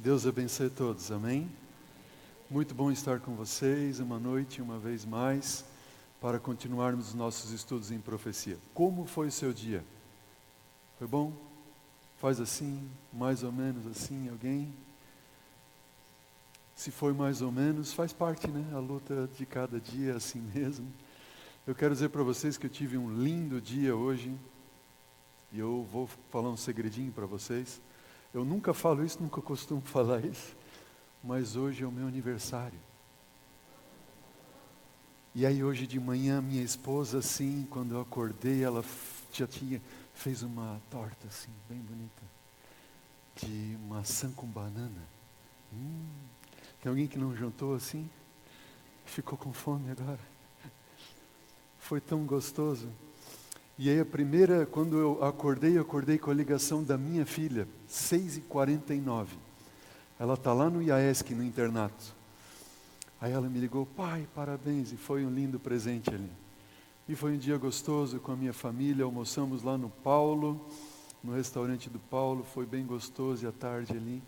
Deus abençoe todos, amém? Muito bom estar com vocês uma noite, uma vez mais, para continuarmos os nossos estudos em profecia. Como foi o seu dia? Foi bom? Faz assim, mais ou menos assim, alguém? Se foi mais ou menos, faz parte, né? A luta de cada dia é assim mesmo. Eu quero dizer para vocês que eu tive um lindo dia hoje, e eu vou falar um segredinho para vocês. Eu nunca falo isso, nunca costumo falar isso, mas hoje é o meu aniversário. E aí hoje de manhã minha esposa, assim, quando eu acordei, ela fez uma torta assim, bem bonita, de maçã com banana. Tem alguém que não jantou assim? Ficou com fome agora? Foi tão gostoso. E aí quando eu acordei com a ligação da minha filha, 6h49. Ela está lá no IAESC, no internato. Aí ela me ligou, pai, parabéns, e foi um lindo presente ali. E foi um dia gostoso com a minha família, almoçamos lá no Paulo, no restaurante do Paulo, foi bem gostoso e à tarde ali.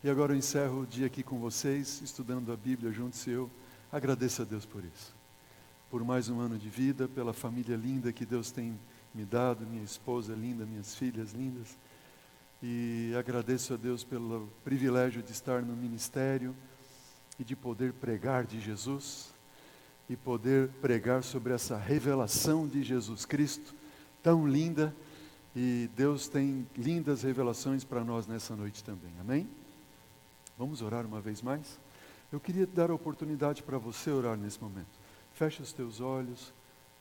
E agora eu encerro o dia aqui com vocês, estudando a Bíblia juntos e eu agradeço a Deus por isso. Por mais um ano de vida, pela família linda que Deus tem me dado, minha esposa linda, minhas filhas lindas. E agradeço a Deus pelo privilégio de estar no ministério e de poder pregar de Jesus e poder pregar sobre essa revelação de Jesus Cristo tão linda. E Deus tem lindas revelações para nós nessa noite também, amém? Vamos orar uma vez mais? Eu queria dar a oportunidade para você orar nesse momento. Fecha os teus olhos,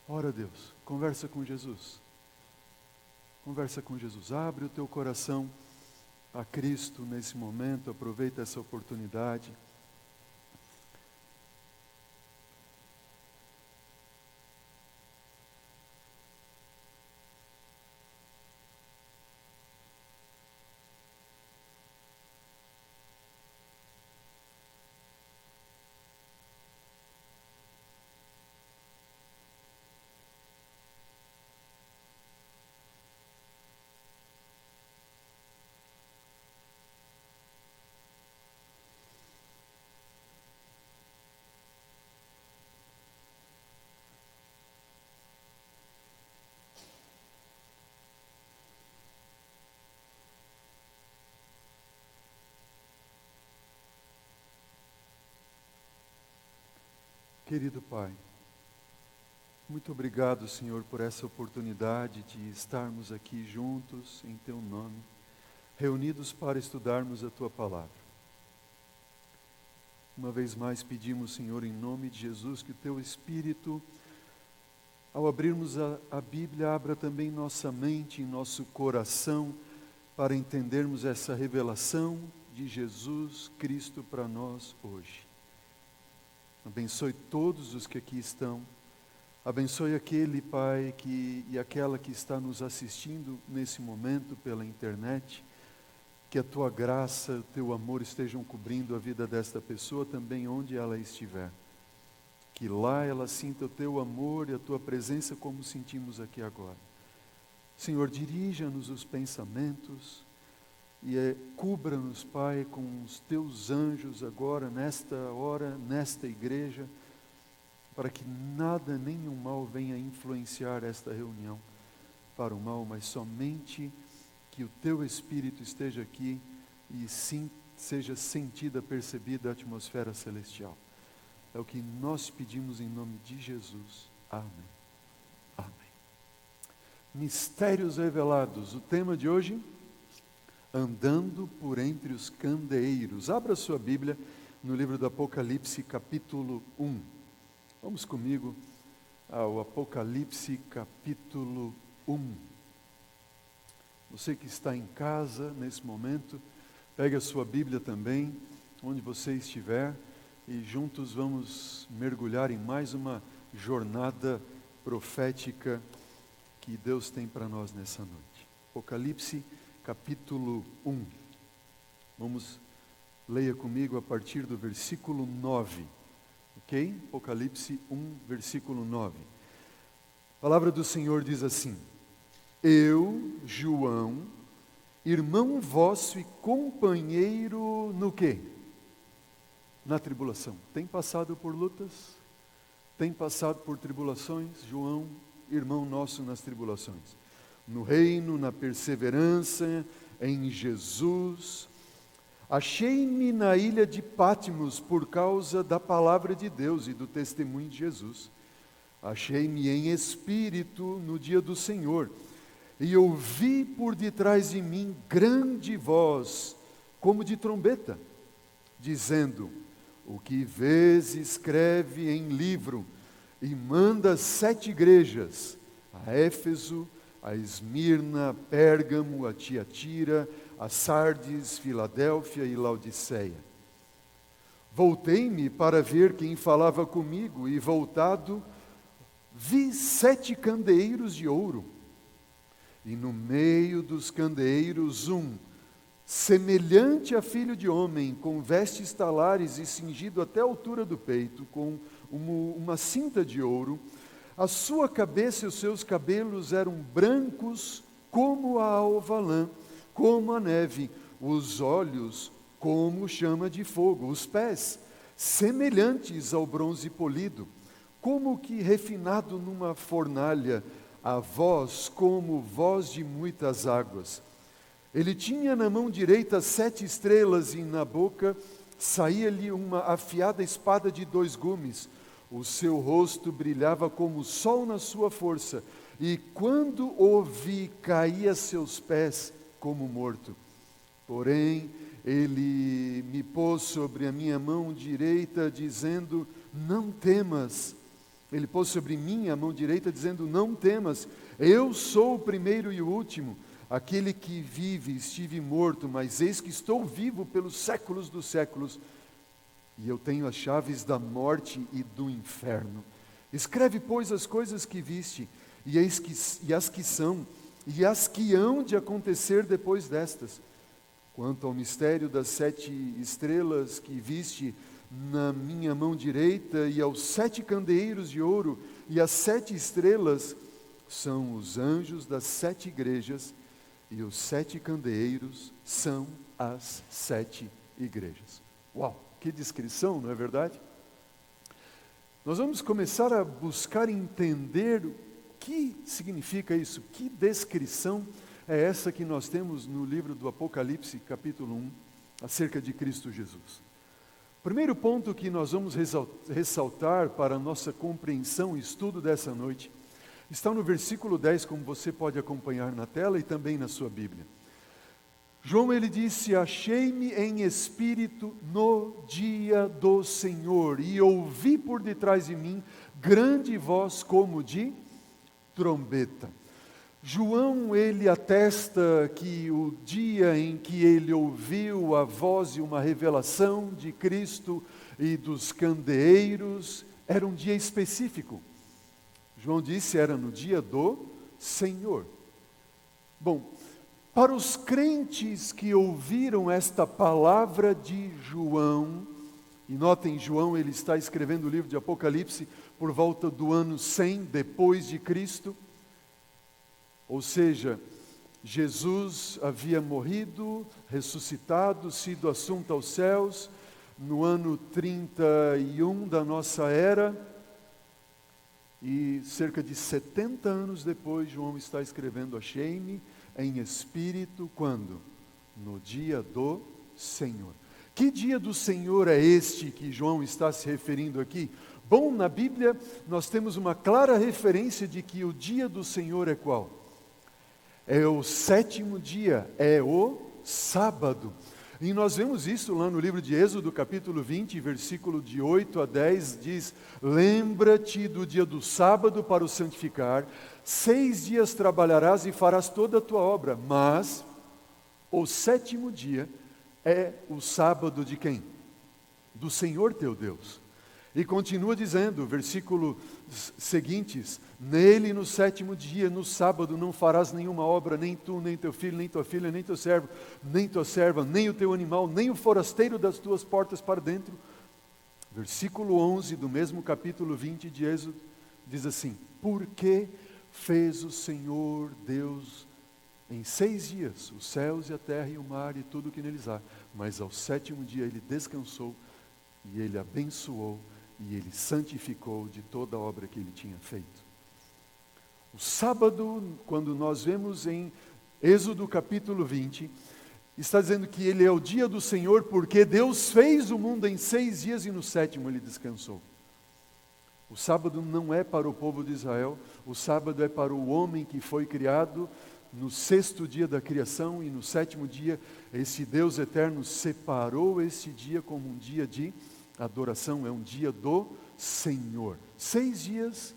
ora a Deus, conversa com Jesus. Conversa com Jesus, abre o teu coração a Cristo nesse momento, aproveita essa oportunidade. Querido Pai, muito obrigado, Senhor, por essa oportunidade de estarmos aqui juntos em Teu nome, reunidos para estudarmos a Tua palavra. Uma vez mais pedimos, Senhor, em nome de Jesus, que o Teu Espírito, ao abrirmos a Bíblia, abra também nossa mente e nosso coração para entendermos essa revelação de Jesus Cristo para nós hoje. Abençoe todos os que aqui estão. Abençoe aquele, Pai, e aquela que está nos assistindo nesse momento pela internet. Que a Tua graça, o Teu amor estejam cobrindo a vida desta pessoa também onde ela estiver. Que lá ela sinta o Teu amor e a Tua presença como sentimos aqui agora. Senhor, dirija-nos os pensamentos e cubra-nos, Pai, com os Teus anjos agora, nesta hora, nesta igreja, para que nada, nenhum mal venha influenciar esta reunião para o mal, mas somente que o Teu Espírito esteja aqui e sim seja sentida, percebida a atmosfera celestial. É o que nós pedimos em nome de Jesus. Amém. Amém. Mistérios revelados. O tema de hoje, andando por entre os candeeiros. Abra sua Bíblia no livro do Apocalipse, capítulo 1. Vamos comigo ao Apocalipse, capítulo 1. Você que está em casa nesse momento, pegue a sua Bíblia também, onde você estiver, e juntos vamos mergulhar em mais uma jornada profética que Deus tem para nós nessa noite. Apocalipse, capítulo 1. Leia comigo a partir do versículo 9. Ok? Apocalipse 1, versículo 9. A palavra do Senhor diz assim: Eu, João, irmão vosso e companheiro no quê? Na tribulação. Tem passado por lutas? Tem passado por tribulações? João, irmão nosso nas tribulações. No reino, na perseverança, em Jesus. Achei-me na ilha de Patmos por causa da palavra de Deus e do testemunho de Jesus. Achei-me em espírito no dia do Senhor, e ouvi por detrás de mim grande voz, como de trombeta, dizendo: o que vês, escreve em livro, e manda 7 igrejas, a Éfeso, a Esmirna, a Pérgamo, a Tiatira, a Sardes, Filadélfia e Laodiceia. Voltei-me para ver quem falava comigo, e voltado, vi 7 candeeiros de ouro, e no meio dos candeeiros semelhante a filho de homem, com vestes talares e cingido até a altura do peito, com uma cinta de ouro. A sua cabeça e os seus cabelos eram brancos como a alva lã, como a neve, os olhos como chama de fogo, os pés semelhantes ao bronze polido, como que refinado numa fornalha, a voz como voz de muitas águas. Ele tinha na mão direita 7 estrelas, e na boca saía-lhe uma afiada espada de 2 gumes. O seu rosto brilhava como o sol na sua força, e quando o vi, caía a seus pés como morto. Porém, ele me pôs sobre a minha mão direita, dizendo: não temas. Ele pôs sobre mim a mão direita, dizendo: não temas, eu sou o primeiro e o último, aquele que vive. Estive morto, mas eis que estou vivo pelos séculos dos séculos, e eu tenho as chaves da morte e do inferno. Escreve, pois, as coisas que viste, e as que são, e as que hão de acontecer depois destas. Quanto ao mistério das 7 estrelas que viste na minha mão direita, e aos 7 candeeiros de ouro, e as 7 estrelas, são os anjos das 7 igrejas, e os 7 candeeiros são as 7 igrejas. Uau, que descrição, não é verdade? Nós vamos começar a buscar entender o que significa isso, que descrição é essa que nós temos no livro do Apocalipse, capítulo 1, acerca de Cristo Jesus. O primeiro ponto que nós vamos ressaltar para a nossa compreensão e estudo dessa noite está no versículo 10, como você pode acompanhar na tela e também na sua Bíblia. João, ele disse: achei-me em espírito no dia do Senhor, e ouvi por detrás de mim grande voz como de trombeta. João, ele atesta que o dia em que ele ouviu a voz e uma revelação de Cristo e dos candeeiros era um dia específico. João disse, era no dia do Senhor. Bom, para os crentes que ouviram esta palavra de João, e notem, João, ele está escrevendo o livro de Apocalipse por volta do ano 100 depois de Cristo, ou seja, Jesus havia morrido, ressuscitado, sido assunto aos céus, no ano 31 da nossa era, e cerca de 70 anos depois, João está escrevendo: achei-me em espírito, quando? No dia do Senhor. Que dia do Senhor é este que João está se referindo aqui? Bom, na Bíblia nós temos uma clara referência de que o dia do Senhor é qual? É o 7º dia, é o sábado. E nós vemos isso lá no livro de Êxodo, capítulo 20, versículo de 8 a 10, diz: lembra-te do dia do sábado para o santificar, 6 dias trabalharás e farás toda a tua obra, mas o 7º dia é o sábado de quem? Do Senhor teu Deus. E continua dizendo, versículos seguintes: nele no 7º dia, no sábado, não farás nenhuma obra, nem tu, nem teu filho, nem tua filha, nem teu servo, nem tua serva, nem o teu animal, nem o forasteiro das tuas portas para dentro. Versículo 11 do mesmo capítulo 20 de Êxodo diz assim: porque fez o Senhor Deus Em 6 dias, os céus e a terra e o mar e tudo o que neles há. Mas ao 7º dia ele descansou e ele abençoou e ele santificou de toda a obra que ele tinha feito. O sábado, quando nós vemos em Êxodo capítulo 20, está dizendo que ele é o dia do Senhor porque Deus fez o mundo em 6 dias e no 7º ele descansou. O sábado não é para o povo de Israel, o sábado é para o homem que foi criado no 6º dia da criação e no 7º dia, esse Deus eterno separou esse dia como um dia de adoração, é um dia do Senhor. 6 dias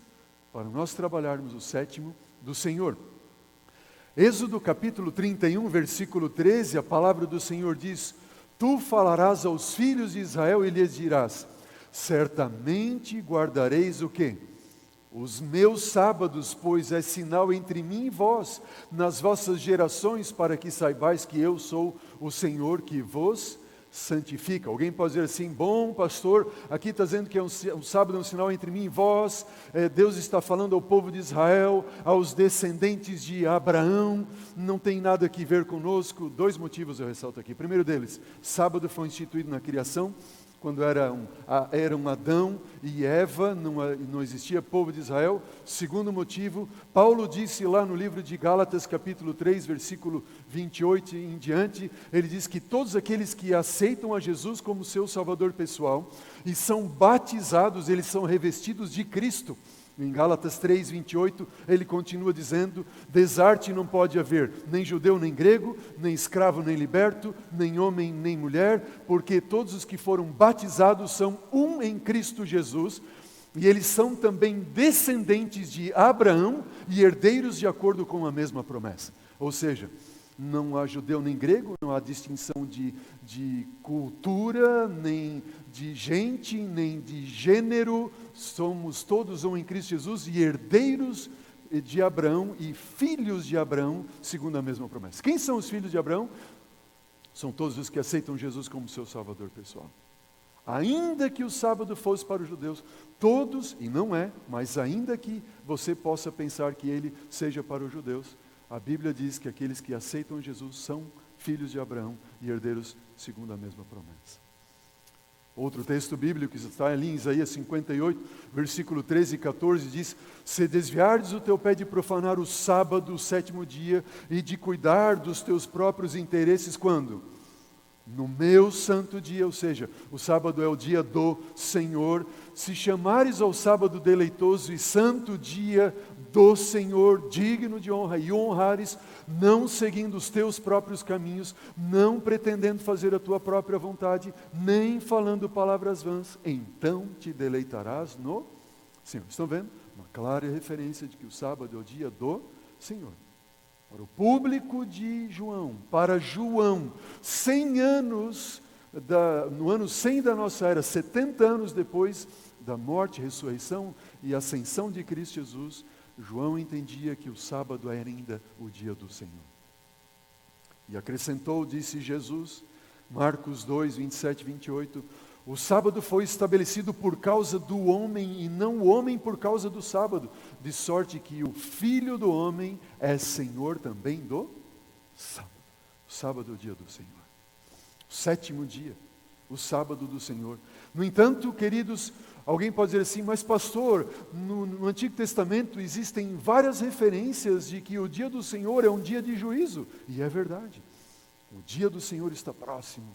para nós trabalharmos, o 7º do Senhor. Êxodo capítulo 31, versículo 13, a palavra do Senhor diz: Tu falarás aos filhos de Israel e lhes dirás: certamente guardareis o quê? Os meus sábados, pois é sinal entre mim e vós, nas vossas gerações, para que saibais que eu sou o Senhor que vos santifica. Alguém pode dizer assim: bom pastor, aqui está dizendo que o sábado é um sinal entre mim e vós, Deus está falando ao povo de Israel, aos descendentes de Abraão, não tem nada a ver conosco. 2 motivos eu ressalto aqui. Primeiro deles, sábado foi instituído na criação, quando eram Adão e Eva, não existia povo de Israel. Segundo motivo, Paulo disse lá no livro de Gálatas, capítulo 3, versículo 28 em diante, ele diz que todos aqueles que aceitam a Jesus como seu Salvador pessoal e são batizados, eles são revestidos de Cristo. Em Gálatas 3, 28, ele continua dizendo: desarte não pode haver, nem judeu nem grego, nem escravo nem liberto, nem homem nem mulher, porque todos os que foram batizados são um em Cristo Jesus, e eles são também descendentes de Abraão e herdeiros de acordo com a mesma promessa. Ou seja, não há judeu nem grego, não há distinção de cultura, nem de gente, nem de gênero, somos todos um em Cristo Jesus e herdeiros de Abraão e filhos de Abraão, segundo a mesma promessa. Quem são os filhos de Abraão? São todos os que aceitam Jesus como seu Salvador pessoal. Ainda que o sábado fosse para os judeus, todos, e não é, mas ainda que você possa pensar que ele seja para os judeus, a Bíblia diz que aqueles que aceitam Jesus são filhos de Abraão e herdeiros segundo a mesma promessa. Outro texto bíblico que está ali em Isaías 58, versículo 13 e 14, diz: se desviardes o teu pé de profanar o sábado, o 7º dia, e de cuidar dos teus próprios interesses, quando? No meu santo dia, ou seja, o sábado é o dia do Senhor. Se chamares ao sábado deleitoso e santo dia do Senhor, digno de honra, e honrares, não seguindo os teus próprios caminhos, não pretendendo fazer a tua própria vontade, nem falando palavras vãs, então te deleitarás no Senhor. Estão vendo? Uma clara referência de que o sábado é o dia do Senhor. Para o público de João, para João, 100 anos, no ano 100 da nossa era, 70 anos depois da morte, ressurreição e ascensão de Cristo Jesus, João entendia que o sábado era ainda o dia do Senhor. E acrescentou, disse Jesus, Marcos 2, 27 e 28, o sábado foi estabelecido por causa do homem e não o homem por causa do sábado, de sorte que o Filho do homem é Senhor também do sábado. O sábado é o dia do Senhor. O 7º dia, o sábado do Senhor. No entanto, queridos, alguém pode dizer assim: mas pastor, no Antigo Testamento existem várias referências de que o dia do Senhor é um dia de juízo. E é verdade. O dia do Senhor está próximo.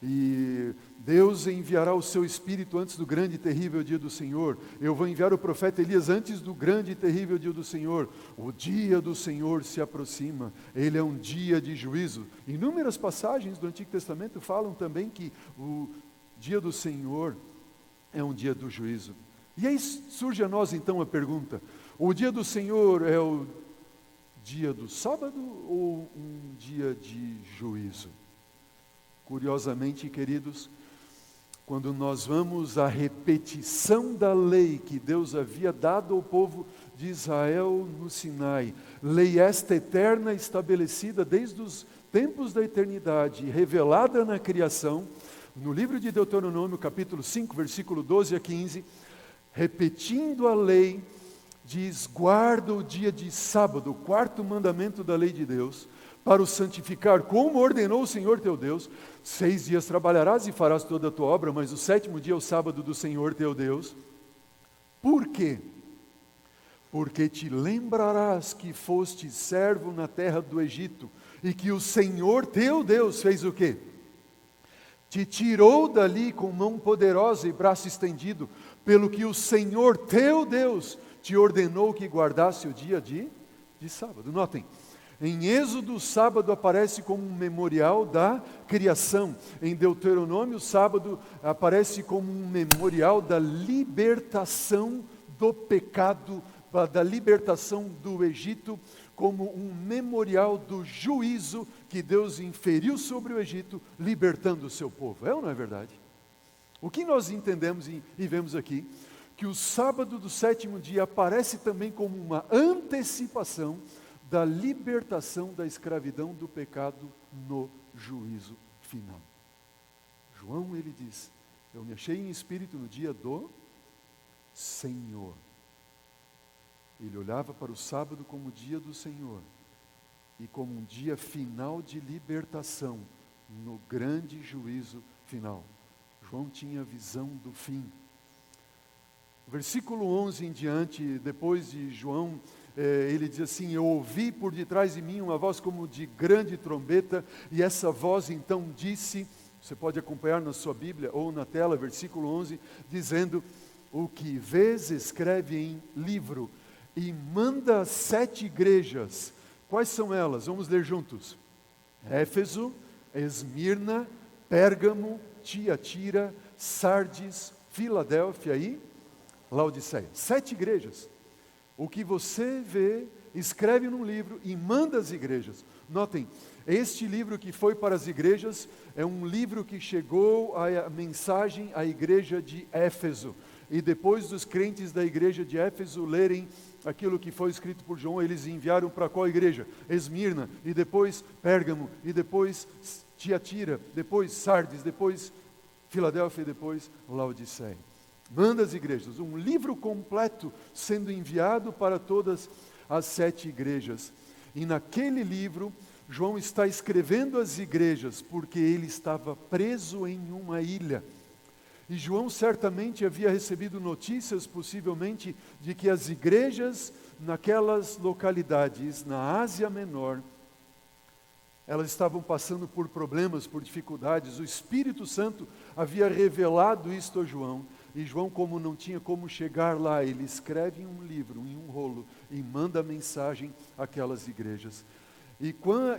E Deus enviará o seu Espírito antes do grande e terrível dia do Senhor. Eu vou enviar o profeta Elias antes do grande e terrível dia do Senhor. O dia do Senhor se aproxima. Ele é um dia de juízo. Inúmeras passagens do Antigo Testamento falam também que o dia do Senhor é um dia do juízo. E aí surge a nós então a pergunta: o dia do Senhor é o dia do sábado ou um dia de juízo? Curiosamente, queridos, quando nós vamos à repetição da lei que Deus havia dado ao povo de Israel no Sinai, lei esta eterna estabelecida desde os tempos da eternidade, revelada na criação, no livro de Deuteronômio, capítulo 5, versículo 12 a 15, repetindo a lei, diz: guarda o dia de sábado, o 4º mandamento da lei de Deus, para o santificar, como ordenou o Senhor teu Deus. 6 dias trabalharás e farás toda a tua obra, mas o 7º dia é o sábado do Senhor teu Deus. Por quê? Porque te lembrarás que foste servo na terra do Egito, e que o Senhor teu Deus fez o quê? Te tirou dali com mão poderosa e braço estendido, pelo que o Senhor teu Deus te ordenou que guardasse o dia de sábado. Notem, em Êxodo o sábado aparece como um memorial da criação. Em Deuteronômio o sábado aparece como um memorial da libertação do pecado, da libertação do Egito, como um memorial do juízo que Deus inferiu sobre o Egito, libertando o seu povo. É ou não é verdade? O que nós entendemos e vemos aqui, que o sábado do 7º dia aparece também como uma antecipação da libertação da escravidão do pecado no juízo final. João, ele diz, eu me achei em espírito no dia do Senhor. Ele olhava para o sábado como o dia do Senhor e como um dia final de libertação no grande juízo final. João tinha a visão do fim. Versículo 11 em diante, depois de João, ele diz assim, eu ouvi por detrás de mim uma voz como de grande trombeta, e essa voz então disse, você pode acompanhar na sua Bíblia ou na tela, versículo 11, dizendo, o que vês escreve em livro, e manda 7 igrejas. Quais são elas? Vamos ler juntos. Éfeso, Esmirna, Pérgamo, Tiatira, Sardes, Filadélfia e Laodiceia. 7 igrejas. O que você vê, escreve num livro e manda às igrejas. Notem, este livro que foi para as igrejas é um livro que chegou a mensagem à igreja de Éfeso. E depois dos crentes da igreja de Éfeso lerem aquilo que foi escrito por João, eles enviaram para qual igreja? Esmirna, e depois Pérgamo, e depois Tiatira, depois Sardes, depois Filadélfia e depois Laodiceia. Manda as igrejas, um livro completo sendo enviado para todas as 7 igrejas. E naquele livro, João está escrevendo às igrejas, porque ele estava preso em uma ilha. E João certamente havia recebido notícias, possivelmente, de que as igrejas naquelas localidades, na Ásia Menor, elas estavam passando por problemas, por dificuldades. O Espírito Santo havia revelado isto a João. E João, como não tinha como chegar lá, ele escreve em um livro, em um rolo, e manda a mensagem àquelas igrejas. E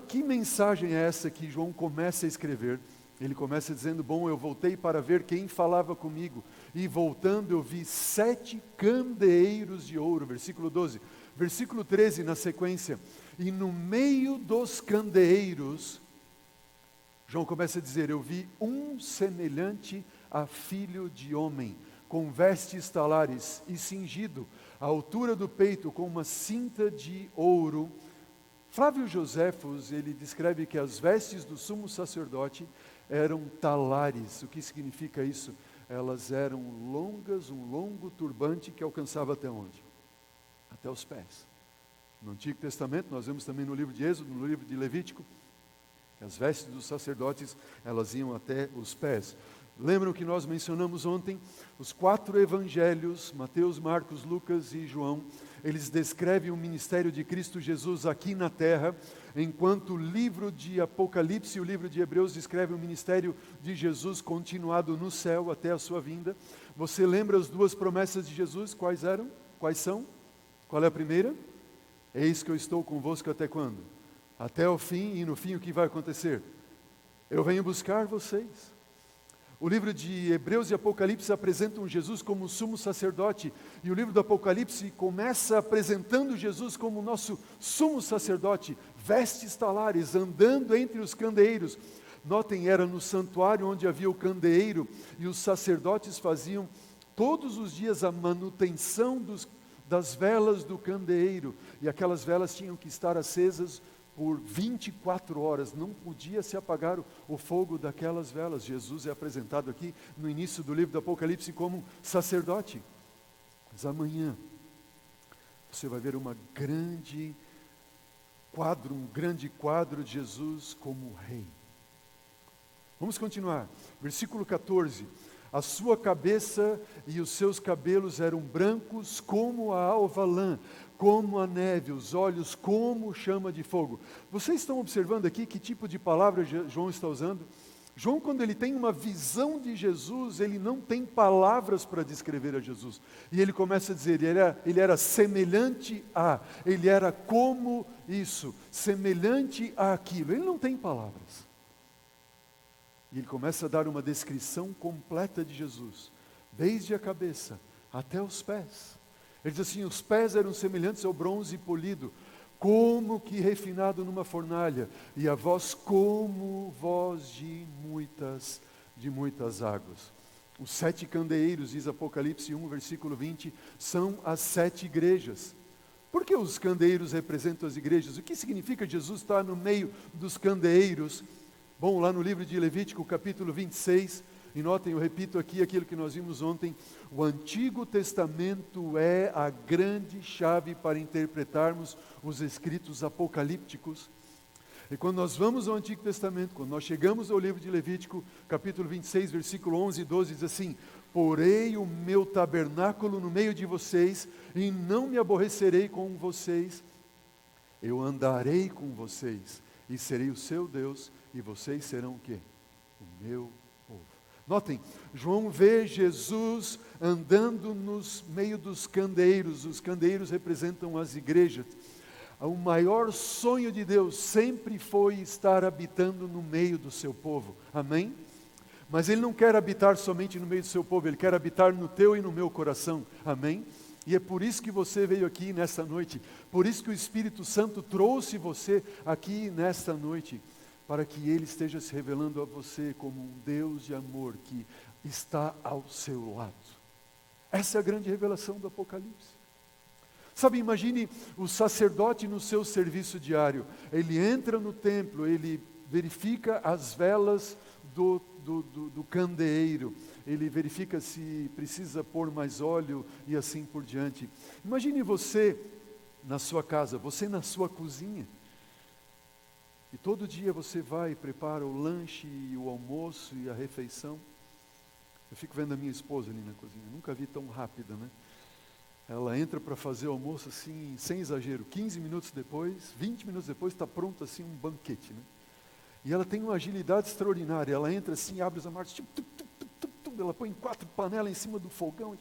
que mensagem é essa que João começa a escrever? Ele começa dizendo, bom, eu voltei para ver quem falava comigo. E voltando eu vi 7 candeeiros de ouro, versículo 12. Versículo 13, na sequência. E no meio dos candeeiros, João começa a dizer, eu vi um semelhante a filho de homem, com vestes talares e cingido, à altura do peito, com uma cinta de ouro. Flávio Joséfos, ele descreve que as vestes do sumo sacerdote eram talares. O que significa isso? Elas eram longas, um longo turbante que alcançava até onde? Até os pés. No Antigo Testamento, nós vemos também no livro de Êxodo, no livro de Levítico, que as vestes dos sacerdotes, elas iam até os pés. Lembram que nós mencionamos ontem? Os 4 evangelhos, Mateus, Marcos, Lucas e João, eles descrevem o ministério de Cristo Jesus aqui na terra, enquanto o livro de Apocalipse e o livro de Hebreus descrevem o ministério de Jesus continuado no céu até a sua vinda. Você lembra as 2 promessas de Jesus? Quais eram? Quais são? Qual é a primeira? Eis que eu estou convosco até quando? Até o fim, e no fim o que vai acontecer? Eu venho buscar vocês. O livro de Hebreus e Apocalipse apresentam Jesus como sumo sacerdote, e o livro do Apocalipse começa apresentando Jesus como nosso sumo sacerdote, vestes talares, andando entre os candeeiros. Notem, era no santuário onde havia o candeeiro, e os sacerdotes faziam todos os dias a manutenção das velas do candeeiro, e aquelas velas tinham que estar acesas por 24 horas, não podia se apagar o fogo daquelas velas. Jesus é apresentado aqui no início do livro do Apocalipse como sacerdote. Mas amanhã você vai ver uma grande um grande quadro de Jesus como rei. Vamos continuar. Versículo 14. A sua cabeça e os seus cabelos eram brancos como a alva lã, como a neve, os olhos como chama de fogo. Vocês estão observando aqui que tipo de palavra João está usando? João, quando ele tem uma visão de Jesus, ele não tem palavras para descrever a Jesus. E ele começa a dizer, ele era semelhante a, ele era como isso, semelhante àquilo. Ele não tem palavras. E ele começa a dar uma descrição completa de Jesus, desde a cabeça até os pés. Ele diz assim, os pés eram semelhantes ao bronze polido, como que refinado numa fornalha, e a voz como voz de muitas águas. Os 7 candeeiros, diz Apocalipse 1, versículo 20, são as 7 igrejas. Por que os candeeiros representam as igrejas? O que significa Jesus estar no meio dos candeeiros? Bom, lá no livro de Levítico, capítulo 26, e notem, eu repito aqui aquilo que nós vimos ontem, o Antigo Testamento é a grande chave para interpretarmos os escritos apocalípticos. E quando nós vamos ao Antigo Testamento, quando nós chegamos ao livro de Levítico, capítulo 26, versículo 11 e 12, diz assim, porei o meu tabernáculo no meio de vocês, e não me aborrecerei com vocês, eu andarei com vocês, e serei o seu Deus, e vocês serão o quê? O meu povo. Notem, João vê Jesus andando no meio dos candeeiros. Os candeeiros representam as igrejas. O maior sonho de Deus sempre foi estar habitando no meio do seu povo. Amém? Mas Ele não quer habitar somente no meio do seu povo, Ele quer habitar no teu e no meu coração. Amém? E é por isso que você veio aqui nesta noite. Por isso que o Espírito Santo trouxe você aqui nesta noite. Para que Ele esteja se revelando a você como um Deus de amor que está ao seu lado. Essa é a grande revelação do Apocalipse. Sabe, imagine o sacerdote no seu serviço diário. Ele entra no templo, ele verifica as velas do candeeiro. Ele verifica se precisa pôr mais óleo e assim por diante. Imagine você na sua casa, você na sua cozinha. E todo dia você vai e prepara o lanche, e o almoço e a refeição. Eu fico vendo a minha esposa ali na cozinha, nunca vi tão rápida, né? Ela entra para fazer o almoço assim, sem exagero, 15 minutos depois, 20 minutos depois, está pronto assim um banquete, né? E ela tem uma agilidade extraordinária, ela entra assim, abre os armários, ela põe 4 panelas em cima do fogão,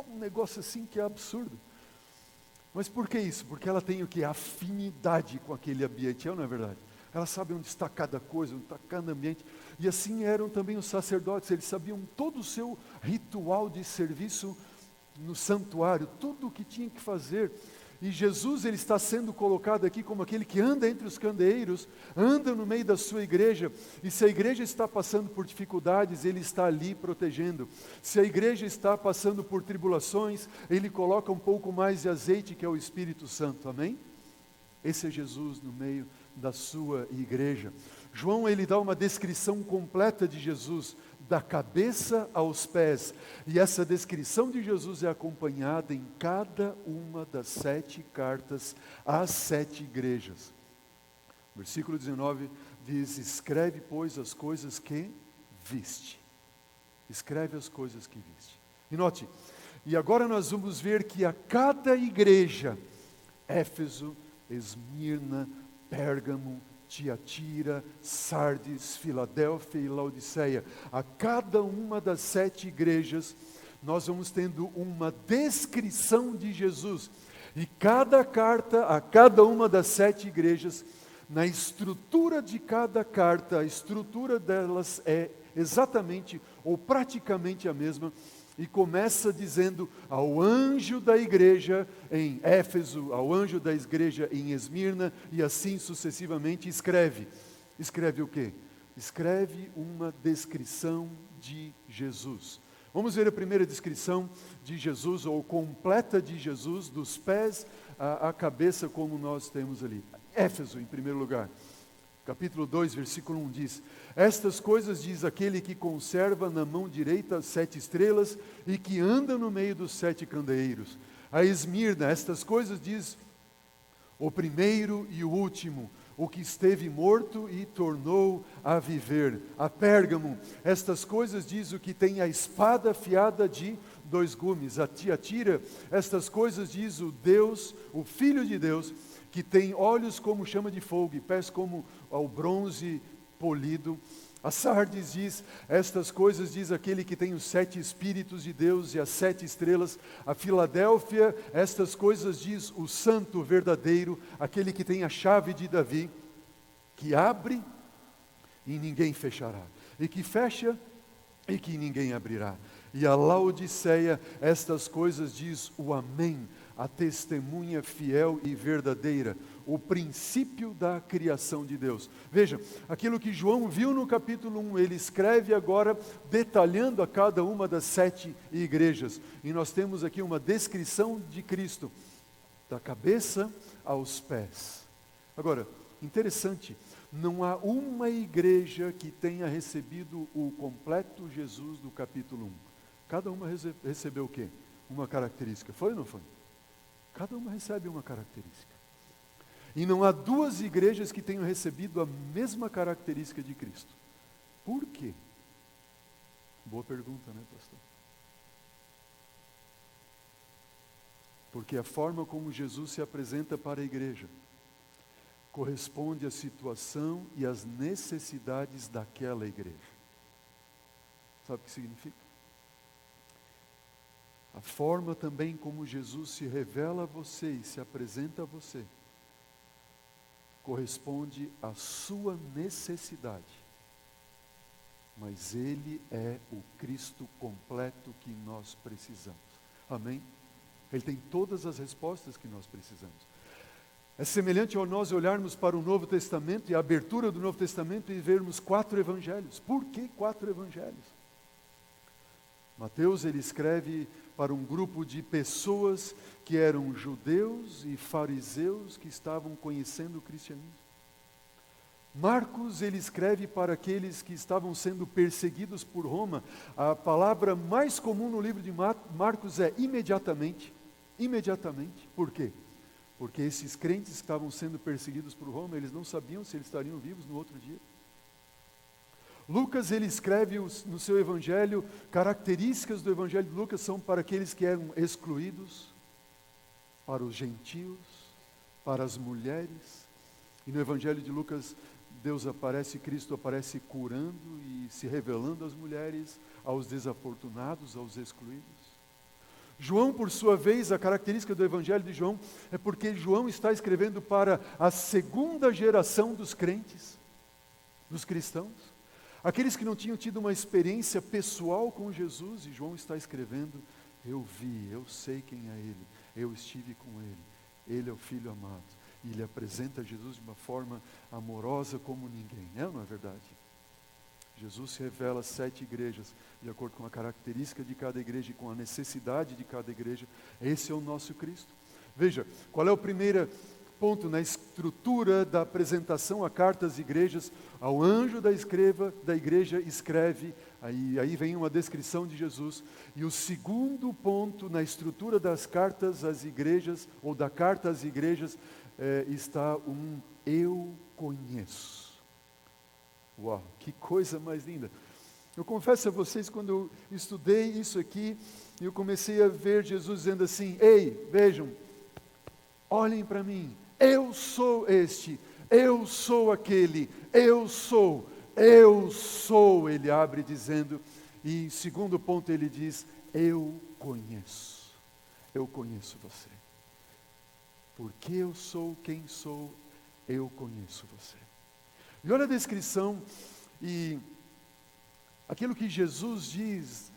um negócio assim que é absurdo. Mas por que isso? Porque ela tem o que? Afinidade com aquele ambiente, não é verdade? Ela sabe onde está cada coisa, onde está cada ambiente. E assim eram também os sacerdotes, eles sabiam todo o seu ritual de serviço no santuário, tudo o que tinha que fazer. E Jesus, ele está sendo colocado aqui como aquele que anda entre os candeeiros, anda no meio da sua igreja, e se a igreja está passando por dificuldades, ele está ali protegendo. Se a igreja está passando por tribulações, ele coloca um pouco mais de azeite, que é o Espírito Santo, amém? Esse é Jesus no meio da sua igreja. João, ele dá uma descrição completa de Jesus, da cabeça aos pés. E essa descrição de Jesus é acompanhada em cada uma das 7 cartas às 7 igrejas. Versículo 19 diz, escreve, pois, as coisas que viste. Escreve as coisas que viste. E note, e agora nós vamos ver que a cada igreja, Éfeso, Esmirna, Pérgamo, Tiatira, Sardes, Filadélfia e Laodiceia. A cada uma das 7 igrejas, nós vamos tendo uma descrição de Jesus. E cada carta, a cada uma das 7 igrejas, na estrutura de cada carta, a estrutura delas é exatamente ou praticamente a mesma. E começa dizendo ao anjo da igreja em Éfeso, ao anjo da igreja em Esmirna, e assim sucessivamente escreve. Escreve o quê? Escreve uma descrição de Jesus. Vamos ver a primeira descrição de Jesus, ou completa de Jesus, dos pés à cabeça, como nós temos ali. Éfeso, em primeiro lugar. Capítulo 2, versículo 1 diz, estas coisas diz aquele que conserva na mão direita as 7 estrelas e que anda no meio dos 7 candeeiros. A Esmirna, estas coisas diz o primeiro e o último, o que esteve morto e tornou a viver. A Pérgamo, estas coisas diz o que tem a espada afiada de dois gumes. A Tiatira, estas coisas diz o Deus, o Filho de Deus, que tem olhos como chama de fogo e pés como ao bronze polido. A Sardes diz, estas coisas diz aquele que tem os 7 Espíritos de Deus e as 7 estrelas. A Filadélfia, estas coisas diz o Santo verdadeiro, aquele que tem a chave de Davi, que abre e ninguém fechará, e que fecha e que ninguém abrirá. E a Laodiceia, estas coisas diz o Amém, a testemunha fiel e verdadeira, o princípio da criação de Deus. Veja, aquilo que João viu no capítulo 1, ele escreve agora detalhando a cada uma das 7 igrejas. E nós temos aqui uma descrição de Cristo, da cabeça aos pés. Agora, interessante, não há uma igreja que tenha recebido o completo Jesus do capítulo 1. Cada uma recebeu o quê? Uma característica. Foi ou não foi? Cada uma recebe uma característica. E não há 2 igrejas que tenham recebido a mesma característica de Cristo. Por quê? Boa pergunta, né, pastor? Porque a forma como Jesus se apresenta para a igreja corresponde à situação e às necessidades daquela igreja. Sabe o que significa? A forma também como Jesus se revela a você e se apresenta a você corresponde à sua necessidade. Mas Ele é o Cristo completo que nós precisamos. Amém? Ele tem todas as respostas que nós precisamos. É semelhante ao nós olharmos para o Novo Testamento e a abertura do Novo Testamento e vermos 4 evangelhos. Por que 4 evangelhos? Mateus, ele escreve para um grupo de pessoas que eram judeus e fariseus que estavam conhecendo o cristianismo. Marcos, ele escreve para aqueles que estavam sendo perseguidos por Roma. A palavra mais comum no livro de Marcos é imediatamente. Imediatamente. Por quê? Porque esses crentes que estavam sendo perseguidos por Roma, eles não sabiam se eles estariam vivos no outro dia. Lucas, ele escreve no seu evangelho, características do evangelho de Lucas são para aqueles que eram excluídos, para os gentios, para as mulheres. E no evangelho de Lucas, Cristo aparece curando e se revelando às mulheres, aos desafortunados, aos excluídos. João, por sua vez, a característica do evangelho de João é porque João está escrevendo para a segunda geração dos crentes, dos cristãos. Aqueles que não tinham tido uma experiência pessoal com Jesus, e João está escrevendo, eu vi, eu sei quem é Ele, eu estive com Ele, Ele é o Filho amado, e Ele apresenta Jesus de uma forma amorosa como ninguém, não é verdade? Jesus se revela às 7 igrejas, de acordo com a característica de cada igreja e com a necessidade de cada igreja. Esse é o nosso Cristo. Veja, qual é o primeiro ponto na estrutura da apresentação a carta às igrejas? Ao anjo da igreja escreve, aí vem uma descrição de Jesus. E o segundo ponto na estrutura das cartas às igrejas, ou da carta às igrejas, está um eu conheço. Uau, que coisa mais linda. Eu confesso a vocês, quando eu estudei isso aqui, eu comecei a ver Jesus dizendo assim, ei, vejam, olhem para mim, eu sou este, eu sou aquele, eu sou, ele abre dizendo, e segundo ponto ele diz, eu conheço você. Porque eu sou quem sou, eu conheço você. E olha a descrição e aquilo que Jesus diz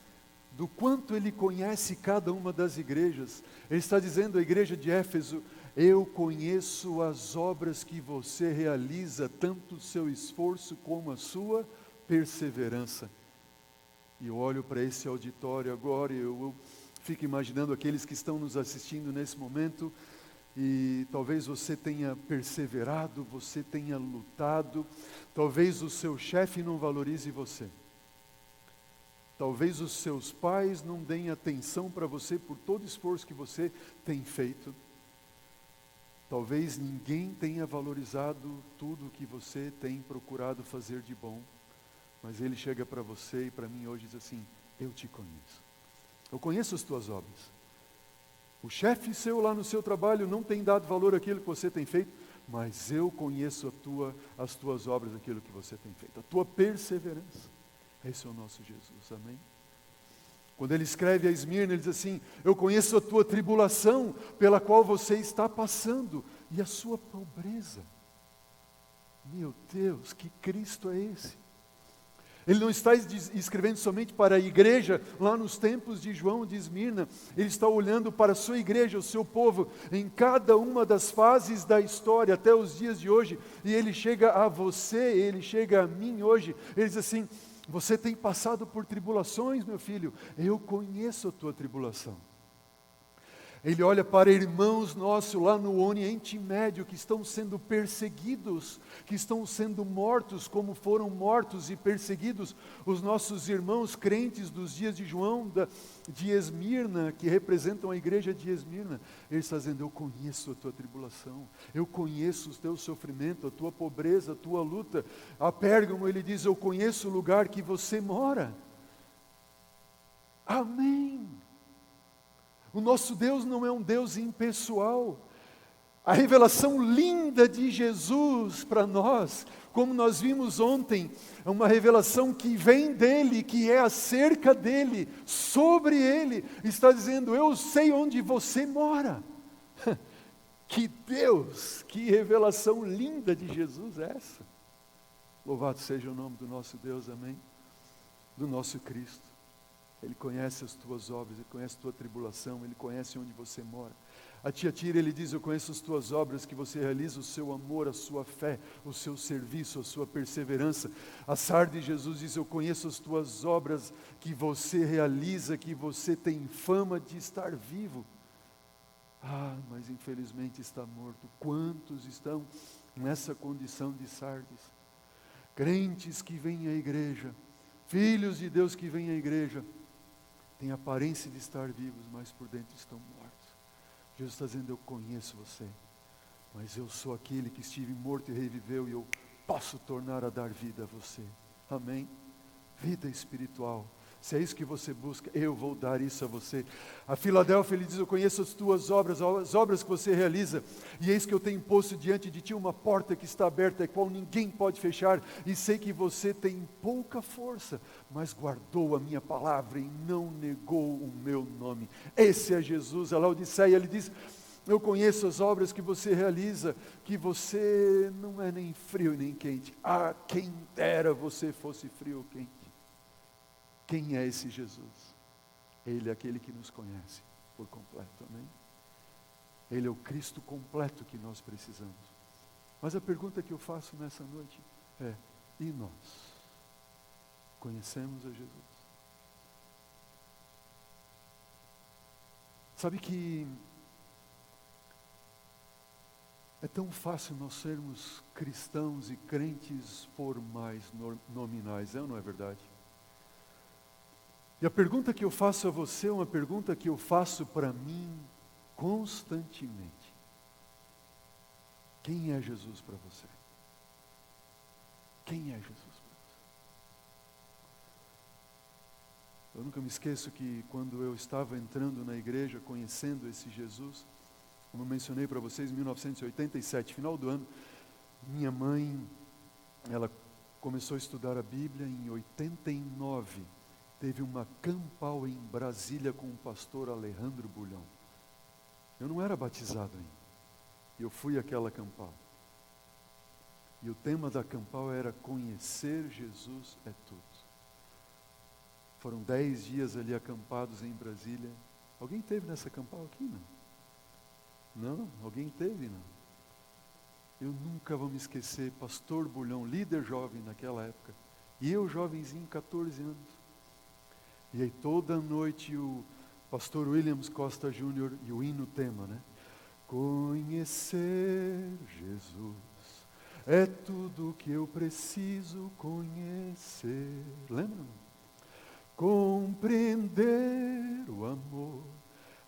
do quanto Ele conhece cada uma das igrejas. Ele está dizendo à igreja de Éfeso, eu conheço as obras que você realiza, tanto o seu esforço como a sua perseverança. E eu olho para esse auditório agora e eu fico imaginando aqueles que estão nos assistindo nesse momento. E talvez você tenha perseverado, você tenha lutado, talvez o seu chefe não valorize você. Talvez os seus pais não deem atenção para você por todo o esforço que você tem feito. Talvez ninguém tenha valorizado tudo o que você tem procurado fazer de bom, mas Ele chega para você e para mim hoje e diz assim: eu te conheço. Eu conheço as tuas obras. O chefe seu lá no seu trabalho não tem dado valor àquilo que você tem feito, mas eu conheço as tuas obras, aquilo que você tem feito, a tua perseverança. Esse é o nosso Jesus, amém? Quando ele escreve a Esmirna, ele diz assim: eu conheço a tua tribulação pela qual você está passando e a sua pobreza. Meu Deus, que Cristo é esse? Ele não está escrevendo somente para a igreja lá nos tempos de João de Esmirna. Ele está olhando para a sua igreja, o seu povo, em cada uma das fases da história até os dias de hoje. E ele chega a você, ele chega a mim hoje. Ele diz assim: você tem passado por tribulações, meu filho. Eu conheço a tua tribulação. Ele olha para irmãos nossos lá no Oriente Médio que estão sendo perseguidos, que estão sendo mortos, como foram mortos e perseguidos os nossos irmãos crentes dos dias de João de Esmirna, que representam a igreja de Esmirna. Ele está dizendo: eu conheço a tua tribulação, eu conheço o teu sofrimento, a tua pobreza, a tua luta. A Pérgamo ele diz: eu conheço o lugar que você mora. Amém. O nosso Deus não é um Deus impessoal. A revelação linda de Jesus para nós, como nós vimos ontem, é uma revelação que vem dEle, que é acerca dEle, sobre Ele. Está dizendo: eu sei onde você mora. Que Deus, que revelação linda de Jesus é essa? Louvado seja o nome do nosso Deus, amém? Do nosso Cristo. Ele conhece as tuas obras, Ele conhece a tua tribulação, Ele conhece onde você mora. A Tiatira ele diz: eu conheço as tuas obras, que você realiza, o seu amor, a sua fé, o seu serviço, a sua perseverança. A Sardes Jesus diz: eu conheço as tuas obras, que você realiza, que você tem fama de estar vivo. Ah, mas infelizmente está morto. Quantos estão nessa condição de Sardes? Crentes que vêm à igreja, filhos de Deus que vêm à igreja, têm aparência de estar vivos, mas por dentro estão mortos. Jesus está dizendo: eu conheço você, mas eu sou aquele que estive morto e reviveu, e eu posso tornar a dar vida a você. Amém? Vida espiritual. Se é isso que você busca, eu vou dar isso a você. A Filadélfia, ele diz: eu conheço as tuas obras, as obras que você realiza, e eis que eu tenho posto diante de ti uma porta que está aberta, a qual ninguém pode fechar, e sei que você tem pouca força, mas guardou a minha palavra e não negou o meu nome. Esse é Jesus. A Laodiceia, ele diz: eu conheço as obras que você realiza, que você não é nem frio nem quente. Ah, quem dera você fosse frio ou quente. Quem é esse Jesus? Ele é aquele que nos conhece por completo, amém? Ele é o Cristo completo que nós precisamos. Mas a pergunta que eu faço nessa noite é: e nós? Conhecemos a Jesus? Sabe que é tão fácil nós sermos cristãos e crentes formais, nominais, é ou não é verdade? E a pergunta que eu faço a você é uma pergunta que eu faço para mim constantemente. Quem é Jesus para você? Quem é Jesus para você? Eu nunca me esqueço que quando eu estava entrando na igreja, conhecendo esse Jesus, como eu mencionei para vocês, em 1987, final do ano, minha mãe, ela começou a estudar a Bíblia em 89. Teve uma campal em Brasília com o pastor Alejandro Bulhão. Eu não era batizado ainda. Eu fui àquela campal. E o tema da campal era: conhecer Jesus é tudo. Foram 10 dias ali acampados em Brasília. Alguém teve nessa campal aqui, não? Não? Alguém teve, não? Eu nunca vou me esquecer, pastor Bulhão, líder jovem naquela época. E eu, jovenzinho, 14 anos. E aí toda noite o pastor Williams Costa Júnior e o hino tema, né? Conhecer Jesus é tudo que eu preciso conhecer. Lembra? Compreender o amor,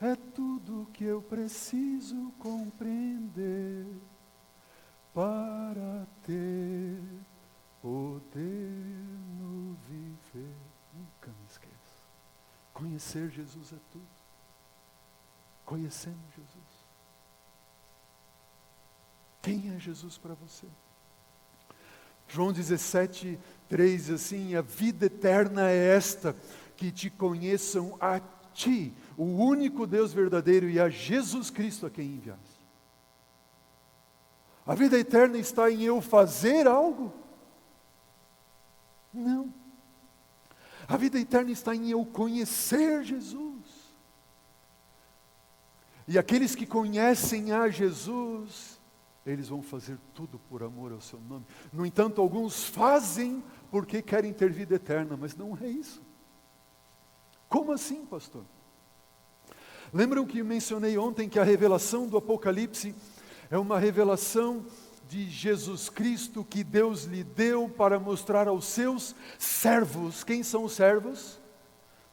é tudo que eu preciso compreender para ter poder no viver. Nunca me esqueça. Conhecer Jesus é tudo. Conhecendo Jesus. Quem é Jesus para você? João 17, 3 diz assim: a vida eterna é esta, que te conheçam a ti, o único Deus verdadeiro, e a Jesus Cristo a quem enviaste. A vida eterna está em eu fazer algo? Não. A vida eterna está em eu conhecer Jesus. E aqueles que conhecem a Jesus, eles vão fazer tudo por amor ao seu nome. No entanto, alguns fazem porque querem ter vida eterna, mas não é isso. Como assim, pastor? Lembram que eu mencionei ontem que a revelação do Apocalipse é uma revelação de Jesus Cristo que Deus lhe deu para mostrar aos seus servos. Quem são os servos?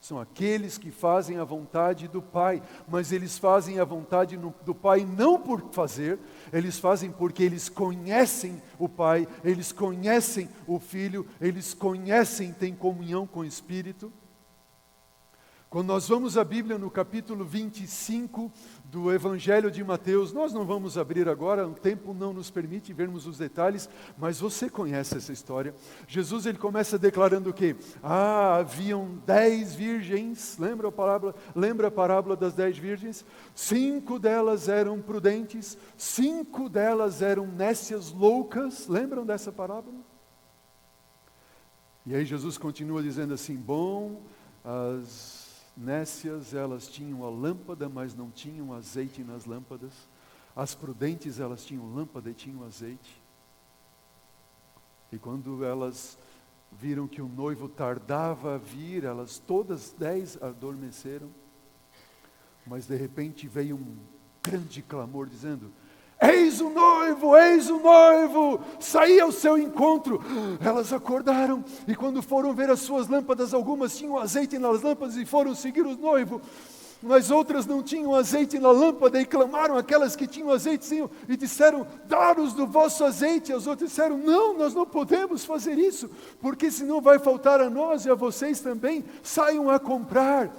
São aqueles que fazem a vontade do Pai, mas eles fazem a vontade do Pai não por fazer, eles fazem porque eles conhecem o Pai, eles conhecem o Filho, eles conhecem, têm comunhão com o Espírito. Quando nós vamos à Bíblia no capítulo 25 do Evangelho de Mateus, nós não vamos abrir agora, o tempo não nos permite vermos os detalhes, mas você conhece essa história. Jesus ele começa declarando o quê? Haviam 10 virgens, lembra a parábola das 10 virgens? 5 delas eram prudentes, 5 delas eram nécias loucas, lembram dessa parábola? E aí Jesus continua dizendo assim, as nécias, elas tinham a lâmpada, mas não tinham azeite nas lâmpadas. As prudentes, elas tinham lâmpada e tinham azeite. E quando elas viram que o noivo tardava a vir, elas todas 10 adormeceram. Mas de repente veio um grande clamor dizendo: eis o noivo, saí ao seu encontro. Elas acordaram e quando foram ver as suas lâmpadas, algumas tinham azeite nas lâmpadas e foram seguir o noivo, mas outras não tinham azeite na lâmpada e clamaram aquelas que tinham azeite e disseram: dá-nos do vosso azeite. As outras disseram: não, nós não podemos fazer isso, porque senão vai faltar a nós e a vocês também, saiam a comprar.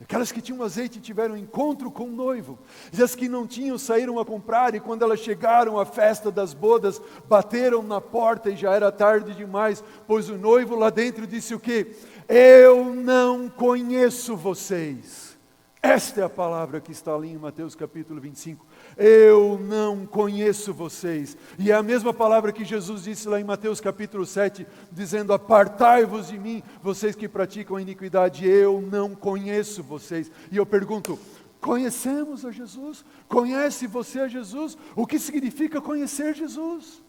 Aquelas que tinham azeite tiveram encontro com o noivo, e as que não tinham saíram a comprar, e quando elas chegaram à festa das bodas, bateram na porta e já era tarde demais, pois o noivo lá dentro disse o quê? Eu não conheço vocês. Esta é a palavra que está ali em Mateus capítulo 25. Eu não conheço vocês. E é a mesma palavra que Jesus disse lá em Mateus capítulo 7, dizendo: apartai-vos de mim, vocês que praticam a iniquidade, eu não conheço vocês. E eu pergunto, conhecemos a Jesus? Conhece você a Jesus? O que significa conhecer Jesus?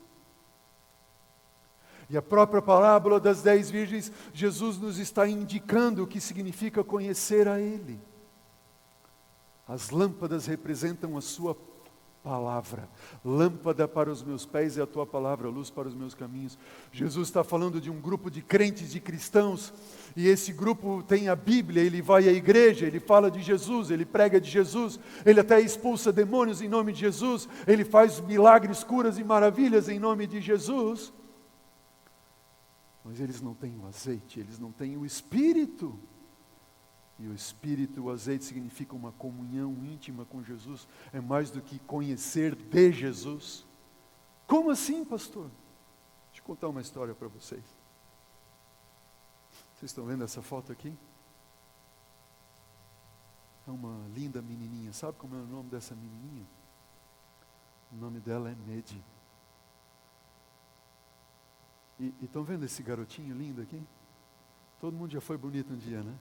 E a própria parábola das 10 virgens, Jesus nos está indicando o que significa conhecer a Ele. As lâmpadas representam a sua palavra. Lâmpada para os meus pés é a tua palavra, luz para os meus caminhos. Jesus está falando de um grupo de crentes, de cristãos, e esse grupo tem a Bíblia, ele vai à igreja, ele fala de Jesus, ele prega de Jesus, ele até expulsa demônios em nome de Jesus, ele faz milagres, curas e maravilhas em nome de Jesus. Mas eles não têm o azeite, eles não têm o Espírito. E o Espírito, o azeite, significa uma comunhão íntima com Jesus. É mais do que conhecer de Jesus. Como assim, pastor? Deixa eu contar uma história para vocês. Vocês estão vendo essa foto aqui? É uma linda menininha. Sabe como é o nome dessa menininha? O nome dela é Medi. E estão vendo esse garotinho lindo aqui? Todo mundo já foi bonito um dia, né?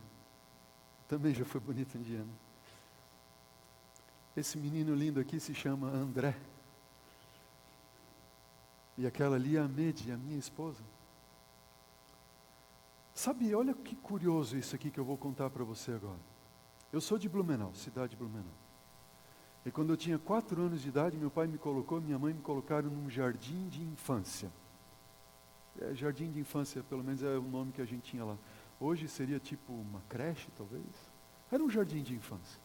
Também já foi bonito um dia, né? Esse menino lindo aqui se chama André. E aquela ali é a Medi, a minha esposa. Sabe, olha que curioso isso aqui que eu vou contar para você agora. Eu sou de Blumenau, cidade de Blumenau. E quando eu tinha 4 anos de idade, meu pai me colocou, minha mãe me colocaram num jardim de infância. Jardim de infância, pelo menos é o nome que a gente tinha lá. Hoje seria tipo uma creche, talvez. Era um jardim de infância,